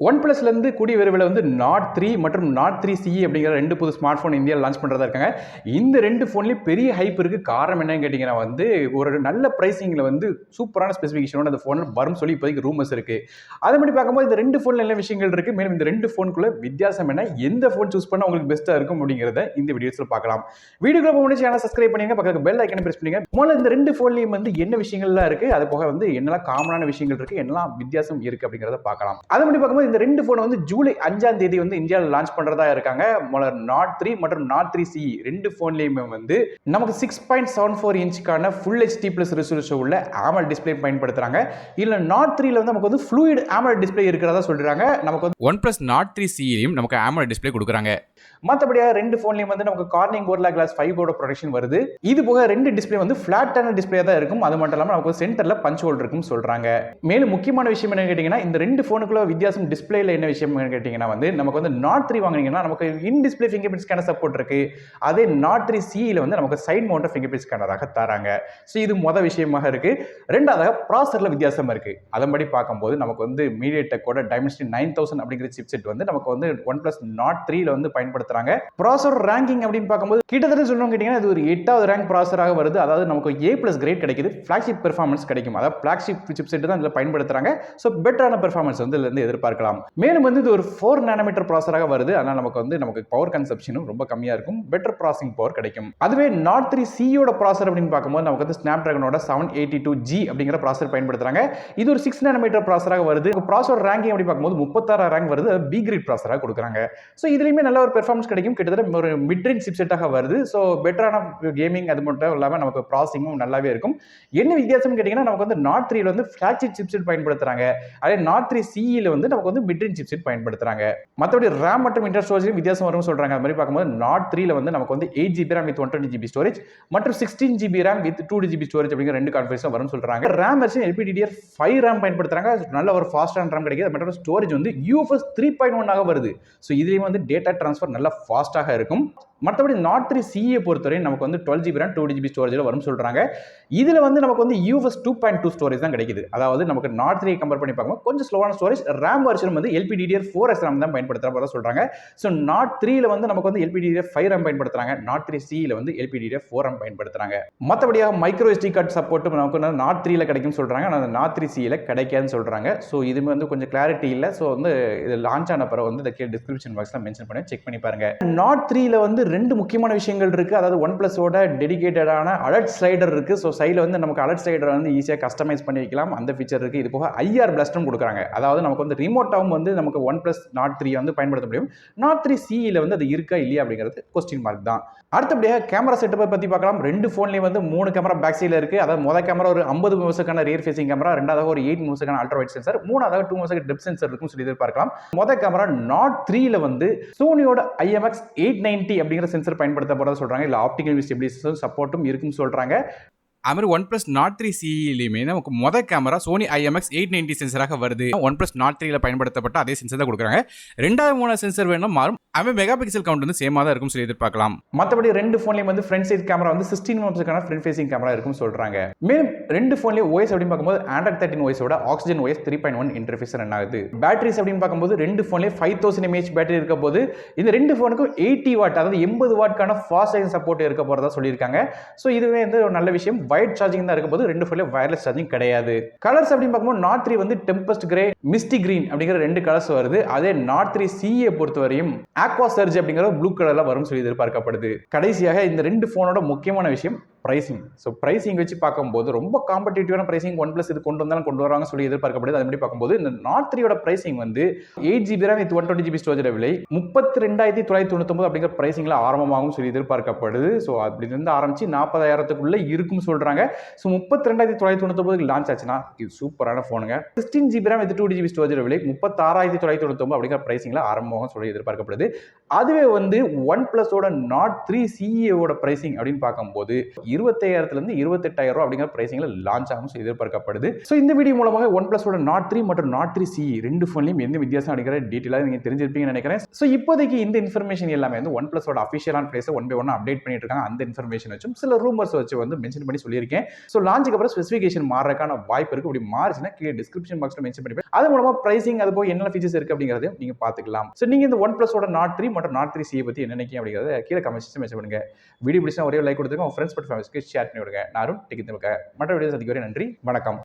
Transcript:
OnePlusலேருந்து கூடிய விரைவில் வந்து நாட் 3 மற்றும் நாட் 3 CE அப்படிங்கிற 2 புது ஸ்மார்ட் ஃபோன் இந்தியாவில் லான்ச் பண்ணுறதா இருக்காங்க. இந்த 2 ஃபோன்லேயும் பெரிய ஹைப் இருக்குது. காரணம் என்னன்னு கேட்டிங்கன்னா வந்து ஒரு நல்ல ப்ரைஸிங்கில் வந்து சூப்பரான ஸ்பெசிஃபிகேஷனோட அந்த ஃபோன் வரும் சொல்லி இப்போதைக்கு ரூமர்ஸ் இருக்குது. அதை பற்றி பார்க்கும்போது இந்த 2 ஃபோனில் என்ன விஷயங்கள் இருக்குது, மேலும் இந்த 2 ஃபோனுக்குள்ள வித்தியாசம் என்ன, எந்த ஃபோன் சூஸ் பண்ணால் உங்களுக்கு பெஸ்ட்டாக இருக்கும் அப்படிங்கிறத இந்த வீடியோஸில் பார்க்கலாம். வீடியோக்குள்ள போக சேனல் சப்ஸ்கிரைப் பண்ணிங்க, பக்கத்துக்கு பெல் ஐக்கனை பிரஸ் பண்ணுங்க. முதல்ல இந்த 2 ஃபோன்லேயும் வந்து என்ன விஷயங்கள்லாம் இருக்குது, அது போக வந்து என்னெல்லாம் காமனான விஷயங்கள் இருக்குது, என்னெல்லாம் வித்தியாசம் இருக்குது அப்படிங்கிறத பார்க்கலாம். அதை பற்றி பார்க்கும்போது இந்த 2 ஃபோன் வந்து ஜூலை 5ஆம் தேதி வந்து இந்தியாவில் லான்ச் பண்றதா இருக்காங்க. நாட் 3 மற்றும் நாட் 3 CE 2 ஃபோன்லயுமே வந்து நமக்கு 6.74 இன்ச்சுக்கான ஃபுல் HD பிளஸ் ரெசல்யூஷன் உள்ள AMOLED டிஸ்ப்ளே பயன்படுத்துறாங்க. இல்ல நாட் 3ல வந்து நமக்கு வந்து ஃப்ளூயிட் AMOLED டிஸ்ப்ளே இருக்கிறதா சொல்றாங்க. நமக்கு வந்து OnePlus நாட் 3 CEலயும் நமக்கு AMOLED டிஸ்ப்ளே கொடுக்குறாங்க. மற்றபடியா 2 ஃபோன்லயும் வந்து நமக்கு கார்னிங் கோரில்லா கிளாஸ் 5 ஓட ப்ரொடெக்ஷன் வருது. இது போக 2 டிஸ்ப்ளே வந்து ஃபிளாட்டான டிஸ்ப்ளே தான் இருக்கும். அது மட்டும் இல்லாம நமக்கு சென்டர்ல பஞ்ச் ஹோல் இருக்கும் சொல்றாங்க. மேலும் முக்கியமான விஷயம் என்ன கேட்டீங்கன்னா, இந்த 2 ஃபோனுக்குள்ள வித்தியாசம் டிஸ்ப்ளேல என்ன விஷயம் கேட்டீங்கன்னா வந்து நமக்கு வந்து நாட் 3 வாங்குனீங்கன்னா நமக்கு இன் display finger print scanner support இருக்கு. அதே நாட் 3 CEல வந்து நமக்கு சைட் மவுண்டட் ஃபிங்கர் பிரிண்ட் ஸ்கேனராக தராங்க. ஸோ இது மொதல் விஷயமாக இருக்கு. ரெண்டாவதாக ப்ராசஸர்ல வித்தியாசம் இருக்கு. அதன்படி பார்க்கும்போது நமக்கு வந்து மீடியாடெக்கோட டைமென்சிட்டி 9000 அப்படிங்கிற சிப்செட் வந்து நமக்கு வந்து OnePlus நாட் 3ல வந்து பயன்படுத்துறாங்க. ப்ராசஸர் ரேங்கிங் அப்படின்னு பார்க்கும்போது கிட்டத்தட்ட சொல்லணும் கேட்டீங்கன்னா இது ஒரு 8வது ரேங்க் ப்ராசஸராக வருது. அதாவது நமக்கு A+ கிரேட் கிடைக்குது. ஃபிளாக்ஷிப் பெர்ஃபார்மன்ஸ் கிடைக்கும். அதாவது ஃபிளாக்ஷிப் சிப்செட் தான் இதில் பயன்படுத்துறாங்க. ஸோ பெட்டரான பெர்ஃபார்மன்ஸ் வந்து இதிலிருந்து எதிர்பார்க்கலாம். மேலும் வந்து இது ஒரு 4 நானோமீட்டர் ப்ராசஸராக வருது. அதனால நமக்கு பவர் கன்சப்ஷனும் ரொம்ப கம்மியா இருக்கும். பெட்டர் ப்ராசஸிங் பவர் கிடைக்கும். அதுவே நாட் 3 CEயோட ப்ராசஸர் அப்படின்னு பார்க்கும்போது நமக்கு வந்து ஸ்னாப்டிராகனோட 782G அப்படிங்கிற ப்ராசஸர் பயன்படுத்துறாங்க. இது ஒரு 6 நானோமீட்டர் ப்ராசஸராக வருது. ப்ராசஸர் ரேங்கிங் அப்படி பார்க்கும்போது 36 ரேங்க் வருது. அது B கிரேட் ப்ராசஸராக கொடுக்குறாங்க. ஸோ இதுலயுமே நல்ல ஒரு பெர்ஃபார்மன்ஸ் கிடைக்கும். கிட்டத்தட்ட ஒரு மிட் ரேஞ்ச் சிப்செட்டாக வருது. ஸோ பெட்டரான கேமிங் அது மட்டும் இல்லாமல் நமக்கு ப்ராசஸிங்கும் நல்லாவே இருக்கும். என்ன வித்தியாசம் கேட்டீங்கன்னா நமக்கு வந்து நாட் 3ல வந்து ஃபிளாக்ஷிப் சிப்செட் பயன்படுத்துறாங்க. அதே நாட் 3 CEல வந்து நமக்கு வந்து மிட் ரேஞ்ச் சிப்செட் பயன்படுத்துறாங்க. மற்றபடி RAM மற்றும் இன்டர் ஸ்டோரேஜ் வித்தியாசம் வரும்னு சொல்றாங்க. அது மாதிரி பார்க்கும்போது நாட் 3ல வந்து நமக்கு வந்து 8GB RAM with 120GB storage மற்றும் 16GB RAM with 2GB storage அப்படிங்கிற 2 கான்ஃபிகரேஷன் வரும்னு சொல்றாங்க. RAM வெர்ஷன் LPDDR5 RAM பயன்படுத்துறாங்க. நல்ல ஒரு ஃபாஸ்டான RAM கிடைக்குது. மற்றும் ஸ்டோரேஜ் வந்து UFS 3.1 ஆக வருது. ஸோ இதுலயும் வந்து டேட்டா டிரான்ஸ்ஃபர் நல்லா ஃபாஸ்டாக இருக்கும். மற்றபடி நாட் 3 CE பொறுத்தவரை நமக்கு வந்து 12GB RAM 2GB ஸ்டோரேஜில் வரும்னு சொல்றாங்க. இதில் வந்து நமக்கு வந்து UFS 2.2 ஸ்டோரேஜ் தான் கிடைக்குது. அதாவது நமக்கு நாட் 3 கம்பேர் பண்ணி பார்க்கும்போது கொஞ்சம் ஸ்லோவான ஸ்டோரேஜ். RAM வெர்ஷன் வந்து LPDDR4S RAM தான் பயன்படுத்துறதா சொல்றாங்க. ஸோ நாட் 3ல வந்து நமக்கு வந்து LPDDR5 RAM பயன்படுத்துறாங்க. நாட் 3 CEல வந்து LPDDR4 RAM பயன்படுத்துறாங்க. மற்றபடியாக மைக்ரோ SD கார்டு சப்போர்ட்டும் நமக்கு நாட் 3ல கிடைக்கும் சொல்றாங்க. ஆனால் நாட் 3 CEல கிடைக்காதுன்னு சொல்றாங்க. ஸோ இது வந்து கொஞ்சம் கிளாரிட்டி இல்லை. ஸோ வந்து இது லான்ச் ஆன பிறகு வந்து இந்த டிஸ்கிரிப்ஷன் பாக்ஸ்ல மென்ஷன் பண்ணி செக் பண்ணி பாருங்க. நாட் 3ல வந்து 2 முக்கியமான விஷயங்கள் இருக்கு. அதாவது OnePlusஓட டெடிகேட்டடான அலர்ட் ஸ்லைடர் இருக்கு. ஸோ சைடில் வந்து நமக்கு அலர்ட் ஸ்லைடர் வந்து ஈஸியாக கஸ்டமைஸ் பண்ணி வைக்கலாம். அந்த ஃபீச்சர் இருக்கு. இது போக IR பிளாஸ்டும் கொடுக்குறாங்க. அதாவது நமக்கு வந்து ரிமோட்டாவும் வந்து நமக்கு OnePlus நாட் 3 வந்து பயன்படுத்த முடியும். நாட் 3 CEல வந்து அது இருக்கா இல்லையா அப்படிங்கிறது கொஸ்டின் மார்க் தான். அடுத்தபடியாக கேமரா செட்டப்பை பற்றி பார்க்கலாம். 2 ஃபோன்லேயும் வந்து 3 கேமரா பேக் சைடில் இருக்குது. அதாவது முதல் கேமரா ஒரு 50 மெகாபிக்சலுக்கான ரியர் ஃபேசிங் கேமரா, ரெண்டாவது ஒரு 8 மெகாபிக்சலுக்கான அல்ட்ரா வைட் சென்சார், மூணாவது 2 மெகாபிக்சல் டெப்த் சென்சார் இருக்கும் சொல்லி எதிர்பார்க்கலாம். முதல் கேமரா நாட் 3ல வந்து சோனியோட IMX 890 அப்படிங்கிற சென்சார் பயன்படுத்த போறதா சொல்றாங்க. இல்ல ஆப்டிகல் ஸ்டெபிலைசேஷன் சப்போர்ட்டும் இருக்குன்னு சொல்றாங்க. அது OnePlus நாட் 3 CEலயுமே நமக்கு மொதல் கேமரா சோனி IMX 890 சென்சராக வருது. OnePlus நாட் 3ல பயன்படுத்தப்பட்ட அதே சென்சர் தான் கொடுக்குறாங்க. ரெண்டாவது மூணாவது சென்சர் வேணும் மாறும். அவன் மெகாபிக்சல் கவுண்ட் வந்து சேமா தான் இருக்கும் சொல்லி எதிர்பார்க்கலாம். மற்றபடி 2 ஃபோன்லயும் வந்து ஃப்ரண்ட் சைட் கேமரா வந்து 16 மெகாபிக்சலுக்கான ஃப்ரண்ட் ஃபேசிங் கேமரா இருக்கும் சொல்றாங்க. மேலும் 2 ஃபோன்லயும் OS அப்படின்னு பார்க்கும்போது Android 13 OSஓட Oxygen OS 3.1 interface run ஆகுது. பேட்டரிஸ் அப்படின்னு பார்க்கும்போது 2 ஃபோன்லயும் 5000 mAh பேட்டரி இருக்க போது இந்த 2 ஃபோனுக்கும் 80 வாட் அதாவது 80 வாட்கான ஃபாஸ்ட் சார்ஜிங் சப்போர்ட் இருக்க போறதா சொல்லியிருக்காங்க. ஸோ இதுவே வந்து ஒரு நல்ல விஷயம். வைட் சார்ஜிங் தான் இருக்க போது. 2 ஃபோன்லயும் வயர்லெஸ் சார்ஜிங் கிடையாது. கலர்ஸ் அப்படின்னு பார்க்கும்போது நாட் 3 வந்து டெம்பஸ்ட் கிரே, மிஸ்டி கிரீன் அப்படிங்கிற 2 கலர்ஸ் வருது. அதே நாட் 3 CE பொறுத்தவரையும் ஆக்வா சர்ஜ் அப்படிங்கிற ப்ளூ கலர்ல வரும் சொல்லி எதிர்பார்க்கப்படுது. கடைசியாக இந்த 2 ஃபோனோட முக்கியமான விஷயம் பிரைசிங். ஸோ பிரைசிங் வச்சு பார்க்கும்போது ரொம்ப காம்படிட்டிவான பிரைசிங் OnePlus இது கொண்டு வராங்க சொல்லி எதிர்பார்க்கப்படுது. அது மாதிரி பார்க்கும்போது இந்த நாட் 3யோட பிரைசிங் வந்து 8GB RAM with 120GB storage விலை 32,999 அப்படிங்கிற பிரைசிங்ல ஆரம்பமாகும் சொல்லி எதிர்பார்க்கப்படுது. ஸோ அப்படி இருந்து ஆரம்பிச்சு 40,000க்குள்ள இருக்குன்னு சொல்றாங்க. ஸோ 32,999 லான்ச் ஆச்சுன்னா இது சூப்பரான போனுங்க. 16GB RAM with 2GB storage விலை 36,999 அப்படிங்கிற பிரைசிங்ல ஆரம்பமாகும் சொல்லி எதிர்பார்க்கப்படுது. அதுவே வந்து OnePlusஓட நாட் 3 CEஓட பிரைசிங் அப்படின்னு பார்க்கும்போது 25,000 28,000 ரூபாய் அப்படிங்கிற பிரைசிங்ல லான்ச் ஆகும் எதிர்பார்க்கப்படுது. ஸோ இந்த வீடியோ மூலமாக OnePlus-ஓட Nord 3 மற்றும் Nord 3 CE ரெண்டு ஃபோன்லையும் எந்த வித்தியாசம் அப்படிங்கிற டீட்டெயிலாக நீங்க தெரிஞ்சிருப்பீங்கன்னு நினைக்கிறேன். ஸோ இப்போதைக்கு இந்த இன்ஃபர்மேஷன் எல்லாமே வந்து OnePlus-ஓட அஃபிஷியலான பிளேஸை ஒன் பை ஒன் அப்டேட் பண்ணிட்டு இருக்காங்க. அந்த இன்ஃபர்மேஷன் வச்சும் சில ரூமர்ஸ் வச்சு வந்து மென்ஷன் பண்ணி சொல்லியிருக்கேன். ஸோ லான்ச்சுக்கு அப்புறம் ஸ்பெசிஃபிகேஷன் மாறக்கான வாய்ப்பு இருக்கு. அப்படி மாறிச்சுன்னா கீழே டிஸ்கிரிப்ஷன் பாக்ஸ்ல மென்ஷன் பண்ணி அது மூலமா பிரைசிங் அது போய் என்ன ஃபீச்சர்ஸ் இருக்கு அப்படிங்கறதையும் நீங்க பாத்துக்கலாம். ஸோ நீங்க இந்த OnePlus-ஓட Nord 3 மற்றும் Nord 3 CE பத்தி என்ன நினைக்கிறீங்க அப்படிங்கறத கீழே கமெண்ட் செக்ஷன்ல மென்ஷன் பண்ணுங்க. வீடியோ பிடிச்சா ஒரே லைக் கொடுத்துருங்க, உங்க ஃப்ரெண்ட்ஸ் மற்றும் ஃபேமிலிஸ்க்கு ஷேர் பண்ணி விடுங்க. நானும் டெக் மற்ற வீடியோ சந்திக்க வரை நன்றி, வணக்கம்.